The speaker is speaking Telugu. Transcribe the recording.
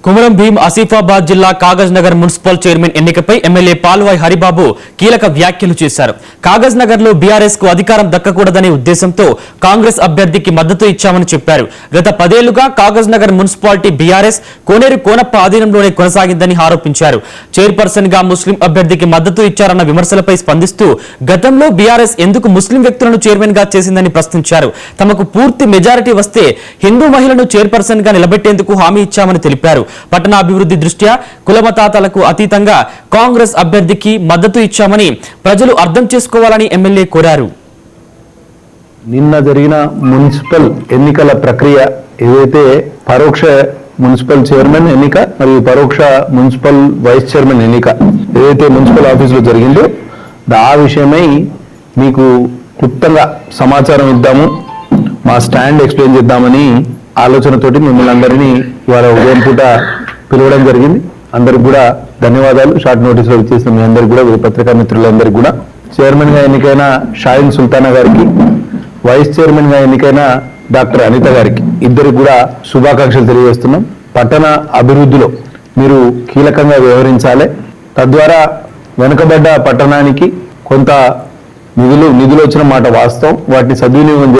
కుమరం భీం ఆసిఫాబాద్ జిల్లా కాగజ్ నగర్ మున్సిపల్ చైర్మన్ ఎన్నికపై ఎమ్మెల్యే పాల్వాయ్ హరిబాబు కీలక వ్యాఖ్యలు చేశారు. కాగజ్ నగర్ లో బీఆర్ఎస్ కు అధికారం దక్కకూడదనే ఉద్దేశంతో కాంగ్రెస్ అభ్యర్థికి మద్దతు ఇచ్చామని చెప్పారు. గత 10 ఏళ్లుగా కాగజ్ నగర్ మున్సిపాలిటీ బీఆర్ఎస్ కోనేరు కోనప్ప ఆధీనంలోనే కొనసాగిందని ఆరోపించారు. చైర్పర్సన్ గా ముస్లిం అభ్యర్థికి మద్దతు ఇచ్చారన్న విమర్శలపై స్పందిస్తూ గతంలో బీఆర్ఎస్ ఎందుకు ముస్లిం వ్యక్తులను చైర్మన్ గా చేసిందని ప్రశ్నించారు. తమకు పూర్తి మెజారిటీ వస్తే హిందూ మహిళను చైర్పర్సన్ గా నిలబెట్టేందుకు హామీ ఇచ్చామని తెలిపారు. పట్టణ అభివృద్ధి దృష్ట్యా కులమతాలకు అతీతంగా కాంగ్రెస్ అభ్యర్థికి మద్దతు ఇచ్చామని ప్రజలు అర్థం చేసుకోవాలని ఎమ్మెల్యే కోరారు. నిన్న జరిగిన మున్సిపల్ ఎన్నికల ప్రక్రియ ఏదైతే పరోక్ష మున్సిపల్ చైర్మన్ ఎన్నిక మరియు పరోక్ష మున్సిపల్ వైస్ చైర్మన్ ఎన్నిక ఏదైతే మున్సిపల్ ఆఫీసులో జరిగిందో ఆ విషయమై మీకు క్లుప్తంగా సమాచారం ఇద్దాము, మా స్టాండ్ ఎక్స్ప్లెయిన్ చేద్దామని ఆలోచనతోటి మిమ్మల్ని అందరినీ ఇవాళ ఉదయం పూట పిలవడం జరిగింది. అందరికి కూడా ధన్యవాదాలు. షార్ట్ నోటీసులో ఇచ్చేసిన మీ అందరికి కూడా, పత్రికా మిత్రులందరికీ కూడా, చైర్మన్ గా ఎన్నికైన షాహిన్ సుల్తానా గారికి, వైస్ చైర్మన్ గా ఎన్నికైన డాక్టర్ అనిత గారికి ఇద్దరికి కూడా శుభాకాంక్షలు తెలియజేస్తున్నాం. పట్టణ అభివృద్ధిలో మీరు కీలకంగా వ్యవహరించాలి. తద్వారా వెనుకబడ్డ పట్టణానికి కొంత నిధులు వచ్చిన మాట వాస్తవం. వాటిని సద్వినియోగం